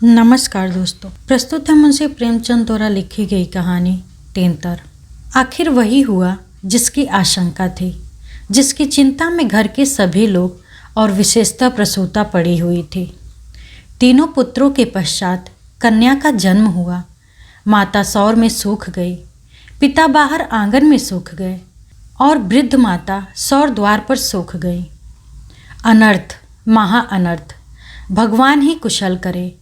नमस्कार दोस्तों, प्रस्तुत है मुंशी प्रेमचंद द्वारा लिखी गई कहानी तेंतर। आखिर वही हुआ जिसकी आशंका थी, जिसकी चिंता में घर के सभी लोग और विशेषतः प्रसूता पड़ी हुई थी। तीनों पुत्रों के पश्चात कन्या का जन्म हुआ। माता सौर में सूख गई, पिता बाहर आंगन में सूख गए और वृद्ध माता सौर द्वार पर सूख गई। अनर्थ, महा अनर्थ। भगवान ही कुशल करे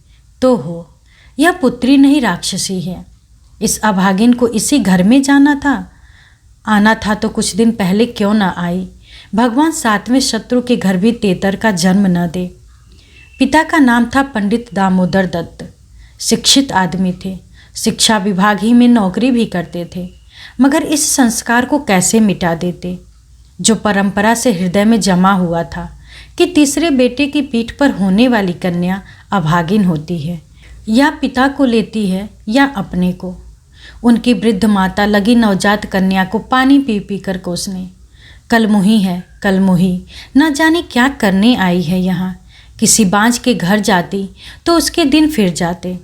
तो हो। यह पुत्री नहीं राक्षसी है। इस अभागिन को इसी घर में जाना था। आना था तो कुछ दिन पहले क्यों न आई। भगवान सातवें शत्रु के घर भी तेतर का जन्म न दे। पिता का नाम था पंडित दामोदर दत्त। शिक्षित आदमी थे, शिक्षा विभाग ही में नौकरी भी करते थे, मगर इस संस्कार को कैसे मिटा देते जो परंपरा से हृदय में जमा हुआ था कि तीसरे बेटे की पीठ पर होने वाली कन्या अभागिन होती है, या पिता को लेती है या अपने को। उनकी वृद्ध माता लगी नवजात कन्या को पानी पी पी कर कोसने। कलमुही है, कलमुही, न जाने क्या करने आई है यहाँ। किसी बांझ के घर जाती तो उसके दिन फिर जाते।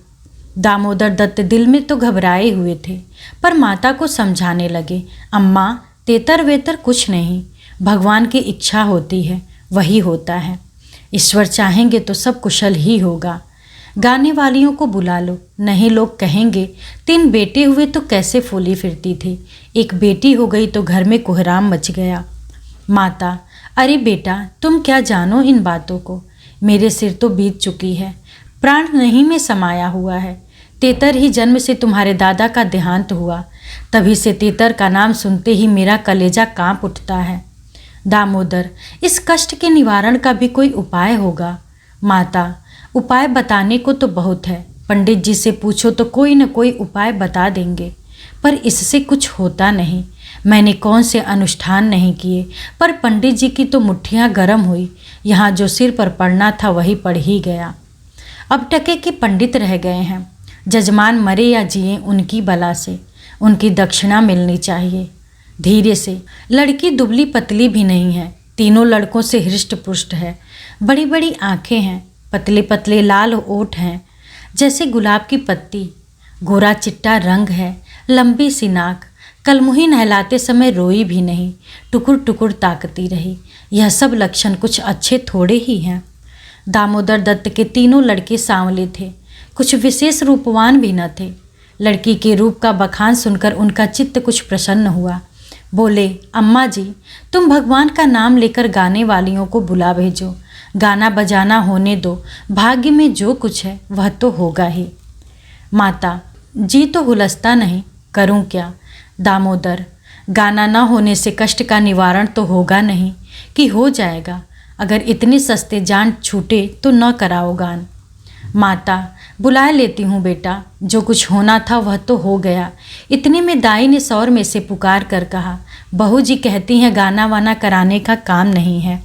दामोदर दत्त दिल में तो घबराए हुए थे, पर माता को समझाने लगे, अम्मा तेतर वेतर कुछ नहीं, भगवान की इच्छा होती है, वही होता है। ईश्वर चाहेंगे तो सब कुशल ही होगा। गाने वालियों को बुला लो, नहीं लोग कहेंगे 3 बेटे हुए तो कैसे फूली फिरती थी, एक बेटी हो गई तो घर में कोहराम मच गया। माता, अरे बेटा तुम क्या जानो इन बातों को, मेरे सिर तो बीत चुकी है, प्राण नहीं में समाया हुआ है। तेतर ही जन्म से तुम्हारे दादा का देहांत हुआ, तभी से तेतर का नाम सुनते ही मेरा कलेजा कांप उठता है। दामोदर, इस कष्ट के निवारण का भी कोई उपाय होगा। माता, उपाय बताने को तो बहुत है, पंडित जी से पूछो तो कोई न कोई उपाय बता देंगे, पर इससे कुछ होता नहीं। मैंने कौन से अनुष्ठान नहीं किए, पर पंडित जी की तो मुट्ठियाँ गर्म हुई। यहाँ जो सिर पर पड़ना था वही पड़ ही गया। अब टके के पंडित रह गए हैं। जजमान मरे या जिए उनकी बला से उनकी दक्षिणा मिलनी चाहिए। धीरे से, लड़की दुबली पतली भी नहीं है, तीनों लड़कों से हृष्ट पुष्ट है। बड़ी बड़ी आंखें हैं, पतले पतले लाल ओठ हैं जैसे गुलाब की पत्ती, गोरा चिट्टा रंग है, लंबी सी नाक। कलमुही नहलाते समय रोई भी नहीं, टुकुर टुकुर ताकती रही। यह सब लक्षण कुछ अच्छे थोड़े ही हैं। दामोदर दत्त के तीनों लड़के सांवले थे, कुछ विशेष रूपवान भी न थे। लड़की के रूप का बखान सुनकर उनका चित्त कुछ प्रसन्न हुआ। बोले, अम्मा जी तुम भगवान का नाम लेकर गाने वालियों को बुला भेजो, गाना बजाना होने दो, भाग्य में जो कुछ है वह तो होगा ही। माता, जी तो हुलसता नहीं, करूं क्या। दामोदर, गाना न होने से कष्ट का निवारण तो होगा नहीं कि हो जाएगा। अगर इतने सस्ते जान छूटे तो न कराओ गान। माता, बुला लेती हूँ बेटा, जो कुछ होना था वह तो हो गया। इतने में दाई ने सौर में से पुकार कर कहा, बहू जी कहती हैं गाना वाना कराने का काम नहीं है।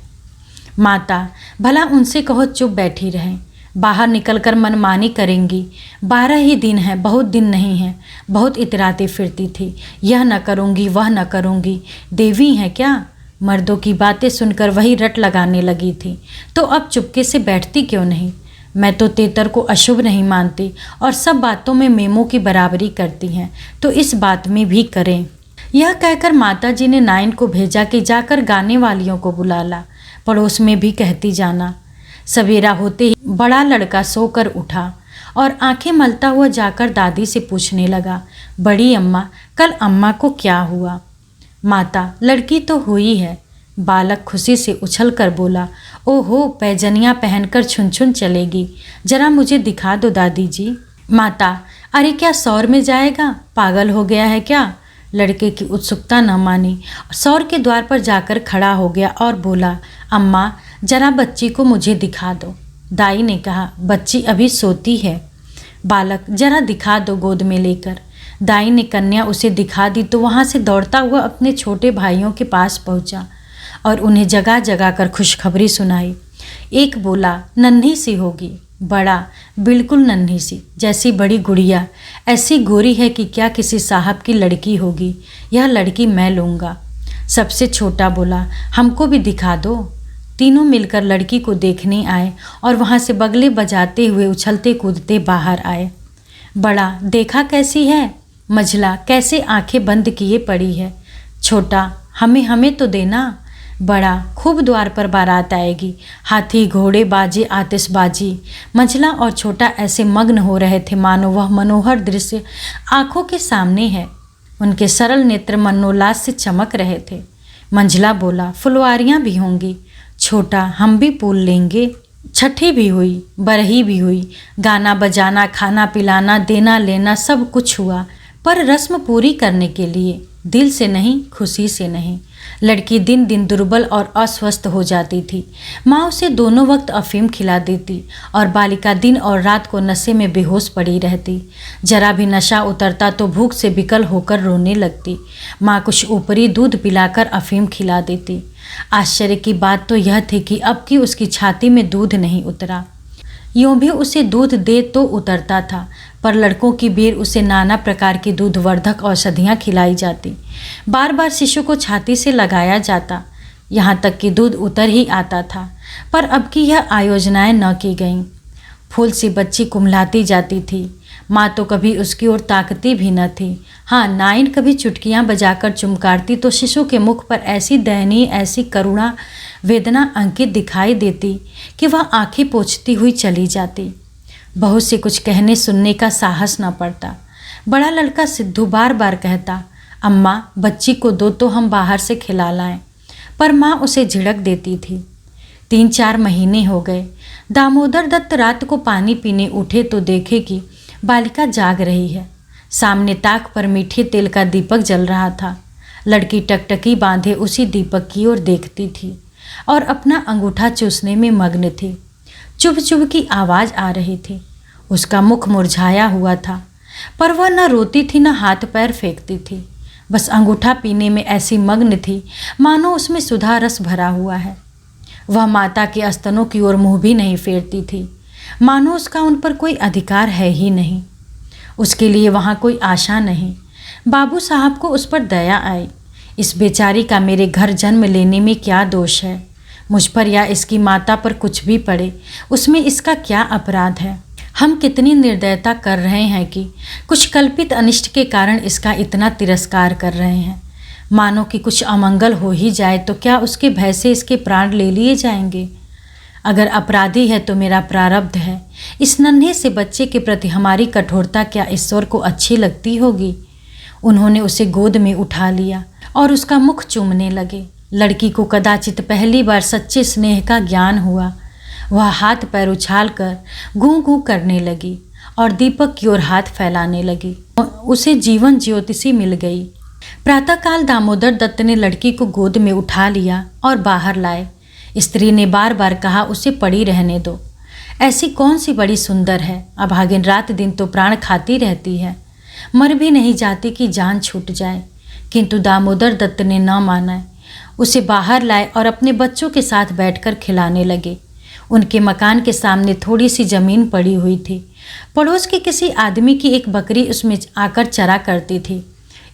माता, भला उनसे कहो चुप बैठी रहें, बाहर निकलकर मनमानी करेंगी। 12 ही दिन है, बहुत दिन नहीं है। बहुत इतराती फिरती थी, यह न करूँगी वह न करूँगी, देवी हैं क्या। मर्दों की बातें सुनकर वही रट लगाने लगी थी, तो अब चुपके से बैठती क्यों नहीं। मैं तो तेतर को अशुभ नहीं मानती और सब बातों में मेमों की बराबरी करती हैं, तो इस बात में भी करें। यह कहकर माताजी ने नाइन को भेजा कि जाकर गाने वालियों को बुला ला, पड़ोस में भी कहती जाना। सवेरा होते ही बड़ा लड़का सोकर उठा और आंखें मलता हुआ जाकर दादी से पूछने लगा, बड़ी अम्मा कल अम्मा को क्या हुआ। माता, लड़की तो हुई है। बालक खुशी से उछल कर बोला, ओहो पैजनियाँ पहनकर छुन छुन चलेगी, जरा मुझे दिखा दो दादी जी। माता, अरे क्या सौर में जाएगा, पागल हो गया है क्या। लड़के की उत्सुकता न मानी, सौर के द्वार पर जाकर खड़ा हो गया और बोला, अम्मा जरा बच्ची को मुझे दिखा दो। दाई ने कहा, बच्ची अभी सोती है। बालक, जरा दिखा दो गोद में लेकर। दाई ने कन्या उसे दिखा दी तो वहाँ से दौड़ता हुआ अपने छोटे भाइयों के पास पहुँचा और उन्हें जगह जगह कर खुशखबरी सुनाई। एक बोला, नन्ही सी होगी। बड़ा, बिल्कुल नन्ही सी, जैसी बड़ी गुड़िया, ऐसी गोरी है कि क्या किसी साहब की लड़की होगी। यह लड़की मैं लूँगा। सबसे छोटा बोला, हमको भी दिखा दो। तीनों मिलकर लड़की को देखने आए और वहाँ से बगले बजाते हुए उछलते कूदते बाहर आए। बड़ा, देखा कैसी है? मझला कैसे आंखें बंद किए पड़ी है। छोटा, हमें तो देना। बड़ा, खूब द्वार पर बारात आएगी, हाथी घोड़े बाजे आतिशबाजी। मझला और छोटा ऐसे मग्न हो रहे थे मानो वह मनोहर दृश्य आंखों के सामने है। उनके सरल नेत्र मनोल्लास से चमक रहे थे। मंझला बोला, फुलवारियाँ भी होंगी। छोटा, हम भी पूल लेंगे। छठी भी हुई, बरही भी हुई, गाना बजाना, खाना पिलाना, देना लेना सब कुछ हुआ, पर रस्म पूरी करने के लिए, दिल से नहीं, खुशी से नहीं। लड़की दिन दिन दुर्बल और अस्वस्थ हो जाती थी। माँ उसे दोनों वक्त अफीम खिला देती और बालिका दिन और रात को नशे में बेहोश पड़ी रहती। जरा भी नशा उतरता तो भूख से विकल होकर रोने लगती। माँ कुछ ऊपरी दूध पिलाकर अफीम खिला देती। आश्चर्य की बात तो यह थी कि अब की उसकी छाती में दूध नहीं उतरा। यूँ भी उसे दूध दे तो उतरता था, पर लड़कों की बेर उसे नाना प्रकार की दूधवर्धक औषधियाँ खिलाई जाती। बार बार शिशु को छाती से लगाया जाता, यहाँ तक कि दूध उतर ही आता था। पर अब की यह आयोजनाएं न की गईं। फूल सी बच्ची कुम्हलाती जाती थी। माँ तो कभी उसकी ओर ताकती भी न थी। हाँ, नाइन कभी चुटकियाँ बजाकर चुमकारती तो शिशु के मुख पर ऐसी दयनीय, ऐसी करुणा वेदना अंकित दिखाई देती कि वह आंखें पोंछती हुई चली जाती। बहू से कुछ कहने सुनने का साहस न पड़ता। बड़ा लड़का सिद्धू बार बार कहता, अम्मा बच्ची को दो तो हम बाहर से खिला लाएं, पर माँ उसे झिड़क देती थी। 3-4 महीने हो गए। दामोदर दत्त रात को पानी पीने उठे तो देखे कि बालिका जाग रही है। सामने ताक पर मीठे तेल का दीपक जल रहा था। लड़की टकटकी बांधे उसी दीपक की ओर देखती थी और अपना अंगूठा चूसने में मग्न थी। चुभ चुभ की आवाज़ आ रही थी। उसका मुख मुरझाया हुआ था, पर वह न रोती थी न हाथ पैर फेंकती थी। बस अंगूठा पीने में ऐसी मग्न थी मानो उसमें सुधा रस भरा हुआ है। वह माता के स्तनों की ओर मुँह भी नहीं फेरती थी, मानो उसका उन पर कोई अधिकार है ही नहीं। उसके लिए वहाँ कोई आशा नहीं। बाबू साहब को उस पर दया आई। इस बेचारी का मेरे घर जन्म लेने में क्या दोष है? मुझ पर या इसकी माता पर कुछ भी पड़े, उसमें इसका क्या अपराध है? हम कितनी निर्दयता कर रहे हैं कि कुछ कल्पित अनिष्ट के कारण इसका इतना तिरस्कार कर रहे हैं। मानो कि कुछ अमंगल हो ही जाए तो क्या उसके भय से इसके प्राण ले लिए जाएंगे? अगर अपराधी है तो मेरा प्रारब्ध है। इस नन्हे से बच्चे के प्रति हमारी कठोरता क्या ईश्वर को अच्छी लगती होगी? उन्होंने उसे गोद में उठा लिया और उसका मुख चूमने लगे। लड़की को कदाचित पहली बार सच्चे स्नेह का ज्ञान हुआ। वह हाथ पैर उछाल कर गूं गूं करने लगी और दीपक की ओर हाथ फैलाने लगी। उसे जीवन ज्योतिषी मिल गई। प्रातःकाल दामोदर दत्त ने लड़की को गोद में उठा लिया और बाहर लाए। स्त्री ने बार बार कहा, उसे पड़ी रहने दो। ऐसी कौन सी बड़ी सुंदर है, अभागिन रात दिन तो प्राण खाती रहती है, मर भी नहीं जाती कि जान छूट जाए। किंतु दामोदर दत्त ने न माना। उसे बाहर लाए और अपने बच्चों के साथ बैठकर खिलाने लगे। उनके मकान के सामने थोड़ी सी जमीन पड़ी हुई थी। पड़ोस के किसी आदमी की एक बकरी उसमें आकर चरा करती थी।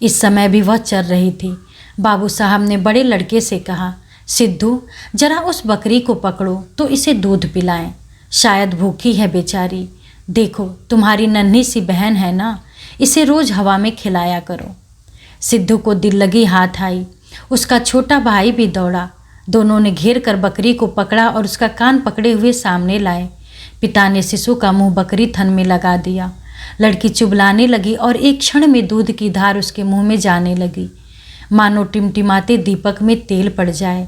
इस समय भी वह चर रही थी। बाबू साहब ने बड़े लड़के से कहा, सिद्धू जरा उस बकरी को पकड़ो तो इसे दूध पिलाएं, शायद भूखी है बेचारी। देखो तुम्हारी नन्ही सी बहन है ना, इसे रोज हवा में खिलाया करो। सिद्धू को दिल लगी हाथ आई। उसका छोटा भाई भी दौड़ा। दोनों ने घेर कर बकरी को पकड़ा और उसका कान पकड़े हुए सामने लाए। पिता ने शिशु का मुंह बकरी थन में लगा दिया। लड़की चुबलाने लगी और एक क्षण में दूध की धार उसके मुंह में जाने लगी, मानो टिमटिमाते दीपक में तेल पड़ जाए।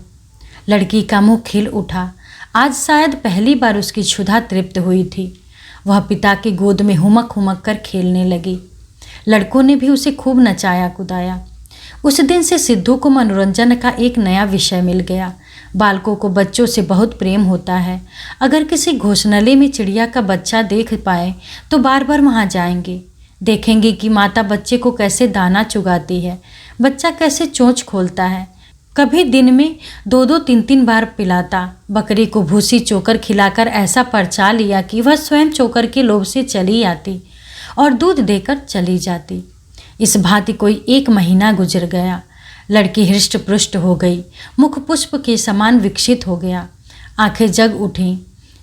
लड़की का मुंह खिल उठा। आज शायद पहली बार उसकी क्षुधा तृप्त हुई थी। वह पिता की गोद में हुमक हुमक कर खेलने लगी। लड़कों ने भी उसे खूब नचाया कुदाया। उस दिन से सिद्धू को मनोरंजन का एक नया विषय मिल गया। बालकों को बच्चों से बहुत प्रेम होता है। अगर किसी घोषणालय में चिड़िया का बच्चा देख पाए तो बार बार वहाँ जाएंगे। देखेंगे कि माता बच्चे को कैसे दाना चुगाती है, बच्चा कैसे चोंच खोलता है। कभी दिन में 2-2, 3-3 बार पिलाता। बकरी को भूसी चोकर खिलाकर ऐसा परचा लिया कि वह स्वयं चोकर के लोभ से चली आती और दूध देकर चली जाती। इस भांति कोई 1 महीना गुजर गया। लड़की हृष्ट पुष्ट हो गई, मुख पुष्प के समान विकसित हो गया। आंखें जग उठीं।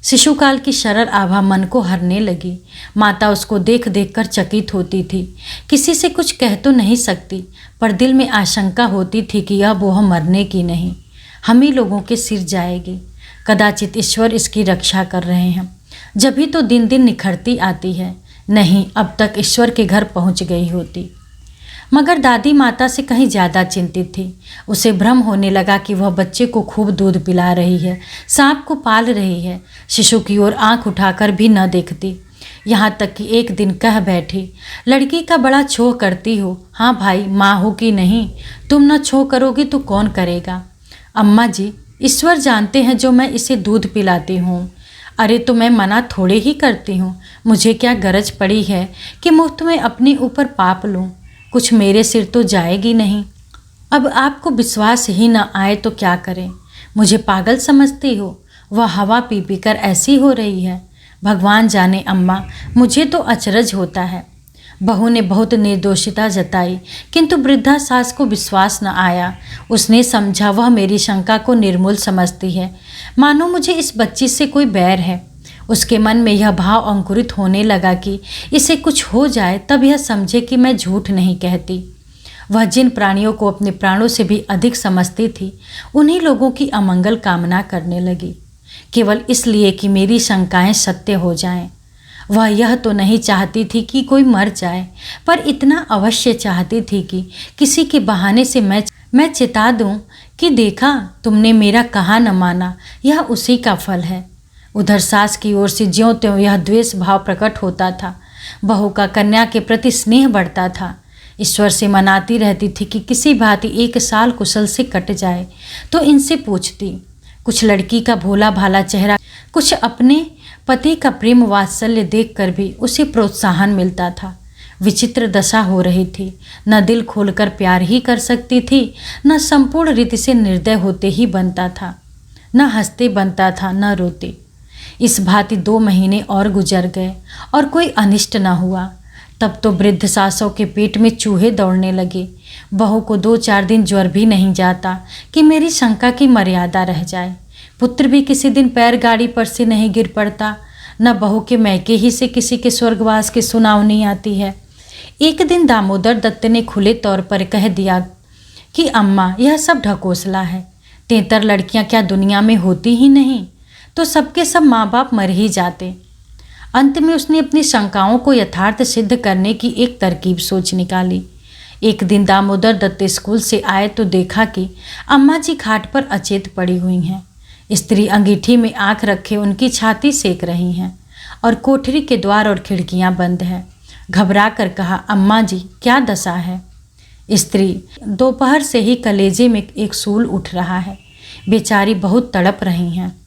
शिशुकाल की सरल आभा मन को हरने लगी। माता उसको देख देख कर चकित होती थी। किसी से कुछ कह तो नहीं सकती, पर दिल में आशंका होती थी कि यह बोह मरने की नहीं, हम ही लोगों के सिर जाएगी। कदाचित ईश्वर इसकी रक्षा कर रहे हैं, जब ही तो दिन दिन निखरती आती है। नहीं, अब तक ईश्वर के घर पहुंच गई होती। मगर दादी माता से कहीं ज़्यादा चिंतित थी। उसे भ्रम होने लगा कि वह बच्चे को खूब दूध पिला रही है, सांप को पाल रही है, शिशु की ओर आंख उठाकर भी न देखती। यहाँ तक कि एक दिन कह बैठी, लड़की का बड़ा छोह करती हो। हाँ भाई, माँ हो कि नहीं, तुम न छोह करोगी तो कौन करेगा। अम्मा जी, ईश्वर जानते हैं जो मैं इसे दूध पिलाती हूँ। अरे तो मैं मना थोड़े ही करती हूँ, मुझे क्या गरज पड़ी है कि मुफ्त में अपने ऊपर पाप लूँ। कुछ मेरे सिर तो जाएगी नहीं। अब आपको विश्वास ही न आए तो क्या करें। मुझे पागल समझती हो? वह हवा पी पी कर ऐसी हो रही है। भगवान जाने अम्मा, मुझे तो अचरज होता है। बहू ने बहुत निर्दोषिता जताई, किंतु वृद्धा सास को विश्वास न आया। उसने समझा वह मेरी शंका को निर्मूल समझती है, मानो मुझे इस बच्ची से कोई बैर है। उसके मन में यह भाव अंकुरित होने लगा कि इसे कुछ हो जाए तब यह समझे कि मैं झूठ नहीं कहती। वह जिन प्राणियों को अपने प्राणों से भी अधिक समझती थी, उन्हीं लोगों की अमंगल कामना करने लगी, केवल इसलिए कि मेरी शंकाएं सत्य हो जाएं। वह यह तो नहीं चाहती थी कि कोई मर जाए, पर इतना अवश्य चाहती थी कि किसी के बहाने से मैं चिता दूं कि देखा, तुमने मेरा कहा न माना, यह उसी का फल है। उधर सास की ओर से ज्यों त्यों यह द्वेष भाव प्रकट होता था। बहू का कन्या के प्रति स्नेह बढ़ता था। ईश्वर से मनाती रहती थी कि किसी भांति 1 साल कुशल से कट जाए तो इनसे पूछती। कुछ लड़की का भोला भाला चेहरा, कुछ अपने पति का प्रेम वात्सल्य देखकर भी उसे प्रोत्साहन मिलता था। विचित्र दशा हो रही थी। न दिल खोलकर प्यार ही कर सकती थी, न संपूर्ण रीति से निर्दय होते ही बनता था, न हंसते बनता था, न रोते। इस भांति 2 महीने और गुजर गए और कोई अनिष्ट न हुआ। तब तो वृद्ध सासों के पेट में चूहे दौड़ने लगे। बहू को 2-4 दिन ज्वर भी नहीं जाता कि मेरी शंका की मर्यादा रह जाए। पुत्र भी किसी दिन पैर गाड़ी पर से नहीं गिर पड़ता, न बहू के मैके ही से किसी के स्वर्गवास की सुनावनी आती है। एक दिन दामोदर दत्त ने खुले तौर पर कह दिया कि अम्मा, यह सब ढकोसला है। 73 लड़कियां क्या दुनिया में होती ही नहीं, तो सबके सब माँ बाप मर ही जाते। अंत में उसने अपनी शंकाओं को यथार्थ सिद्ध करने की एक तरकीब सोच निकाली। एक दिन दामोदर दत्त स्कूल से आए तो देखा कि अम्मा जी खाट पर अचेत पड़ी हुई हैं। स्त्री अंगीठी में आंख रखे उनकी छाती सेक रही हैं और कोठरी के द्वार और खिड़कियां बंद हैं। घबरा कर कहा, अम्मा जी, क्या दशा है? स्त्री, दोपहर से ही कलेजे में एक सूल उठ रहा है, बेचारी बहुत तड़प रही हैं।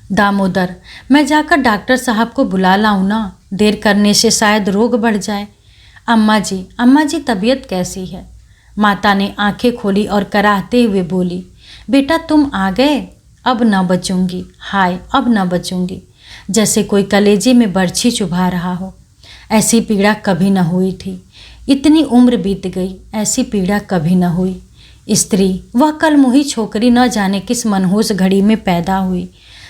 दामोदर, मैं जाकर डॉक्टर साहब को बुला लाऊं ना, देर करने से शायद रोग बढ़ जाए। अम्मा जी तबीयत कैसी है? माता ने आंखें खोली और कराहते हुए बोली, बेटा तुम आ गए, अब न बचूंगी, हाय अब न बचूंगी। जैसे कोई कलेजे में बर्छी चुभा रहा हो। ऐसी पीड़ा कभी न हुई थी, इतनी उम्र बीत गई, ऐसी पीड़ा कभी न हुई। स्त्री, वह कल मुही छोकरी न जाने किस मनहूस घड़ी में पैदा हुई।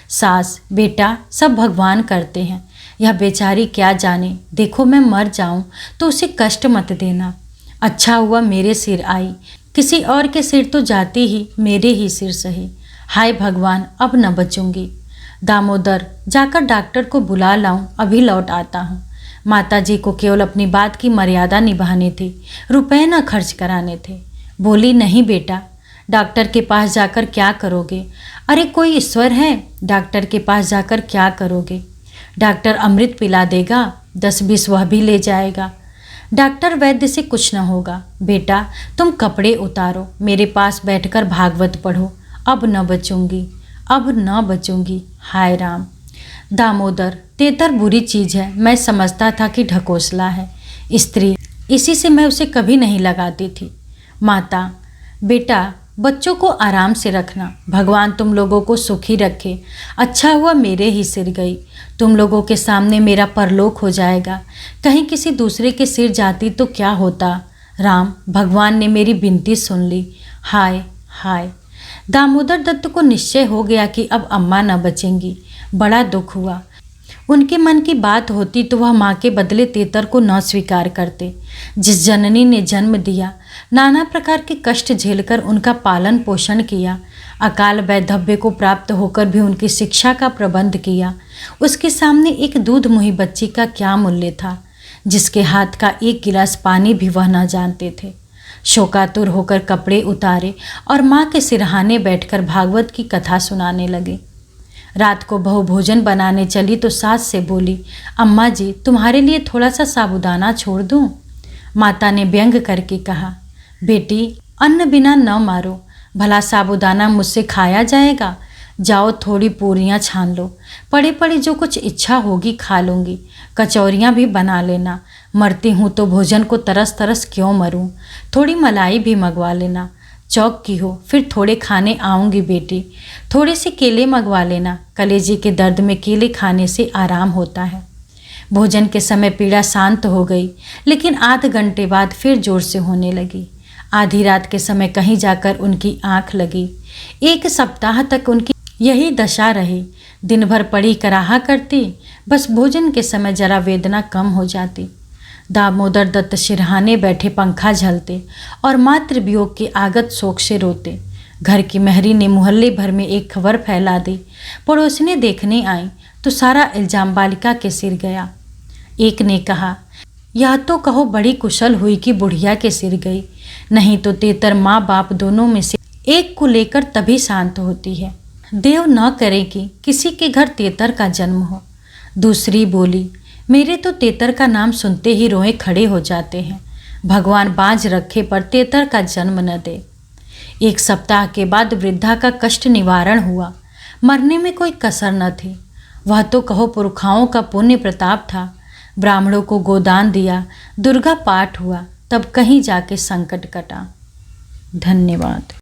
सास, बेटा सब भगवान करते हैं, यह बेचारी क्या जाने। देखो मैं मर जाऊं तो उसे कष्ट मत देना। अच्छा हुआ मेरे सिर आई, किसी और के सिर तो जाती ही, मेरे ही सिर सही। हाय भगवान, अब न बचूंगी। दामोदर, जाकर डॉक्टर को बुला लाऊं, अभी लौट आता हूँ। माताजी को केवल अपनी बात की मर्यादा निभानी थी, रुपए न खर्च कराने थे। बोली, नहीं बेटा, डॉक्टर के पास जाकर क्या करोगे? अरे कोई ईश्वर है, डॉक्टर के पास जाकर क्या करोगे? डॉक्टर अमृत पिला देगा, 10-20 वह भी ले जाएगा। डॉक्टर वैद्य से कुछ न होगा। बेटा तुम कपड़े उतारो, मेरे पास बैठकर भागवत पढ़ो। अब न बचूंगी, अब न बचूंगी, हाय राम। दामोदर, 73 बुरी चीज़ है, मैं समझता था कि ढकोसला है। स्त्री, इसी से मैं उसे कभी नहीं लगाती थी। माता, बेटा बच्चों को आराम से रखना, भगवान तुम लोगों को सुखी रखे। अच्छा हुआ मेरे ही सिर गई, तुम लोगों के सामने मेरा परलोक हो जाएगा। कहीं किसी दूसरे के सिर जाती तो क्या होता। राम, भगवान ने मेरी विनती सुन ली, हाय हाय। दामोदर दत्त को निश्चय हो गया कि अब अम्मा न बचेंगी। बड़ा दुख हुआ। उनके मन की बात होती तो वह माँ के बदले तेतर को न स्वीकार करते, जिस जननी ने जन्म दिया, नाना प्रकार के कष्ट झेलकर उनका पालन पोषण किया, अकाल वैधव्य को प्राप्त होकर भी उनकी शिक्षा का प्रबंध किया। उसके सामने एक दूध मुही बच्ची का क्या मूल्य था, जिसके हाथ का एक गिलास पानी भी वह न जानते थे। शोकातुर होकर कपड़े उतारे और माँ के सिरहाने बैठकर भागवत की कथा सुनाने लगे। रात को बहू भोजन बनाने चली तो सास से बोली, अम्मा जी तुम्हारे लिए थोड़ा सा साबूदाना छोड़ दूं? माता ने व्यंग करके कहा, बेटी अन्न बिना न मारो, भला साबूदाना मुझसे खाया जाएगा? जाओ थोड़ी पूरियां छान लो, पड़े पड़े जो कुछ इच्छा होगी खा लूँगी, कचौरियाँ भी बना लेना। मरती हूँ तो भोजन को तरस तरस क्यों मरूं? थोड़ी मलाई भी मंगवा लेना। चौक की हो फिर थोड़े खाने आऊँगी बेटी। थोड़े से केले मंगवा लेना, कलेजे के दर्द में केले खाने से आराम होता है। भोजन के समय पीड़ा शांत हो गई, लेकिन आध घंटे बाद फिर जोर से होने लगी। आधी रात के समय कहीं जाकर उनकी आँख लगी। 1 सप्ताह तक उनकी यही दशा रही। दिन भर पड़ी कराहा करती, बस भोजन के समय जरा वेदना कम हो जाती। दामोदर दत्त सिरहाने बैठे पंखा झलते और मातृ वियोग के आगत शोक से रोते। घर की महरी ने मोहल्ले भर में एक खबर फैला दी। पड़ोसने देखने आई तो सारा इल्जाम बालिका के सिर गया। एक ने कहा, यह तो कहो बड़ी कुशल हुई कि बुढ़िया के सिर गई, नहीं तो तेतर माँ बाप दोनों में से एक को लेकर तभी शांत होती है। देव न करे कि किसी के घर तेतर का जन्म हो। दूसरी बोली, मेरे तो तेतर का नाम सुनते ही रोए खड़े हो जाते हैं। भगवान बाज रखे पर तेतर का जन्म न दे। 1 सप्ताह के बाद वृद्धा का कष्ट निवारण हुआ। मरने में कोई कसर न थी। वह तो कहो पुरखाओं का पुण्य प्रताप था। ब्राह्मणों को गोदान दिया, दुर्गा पाठ हुआ, तब कहीं जाके संकट कटा। धन्यवाद।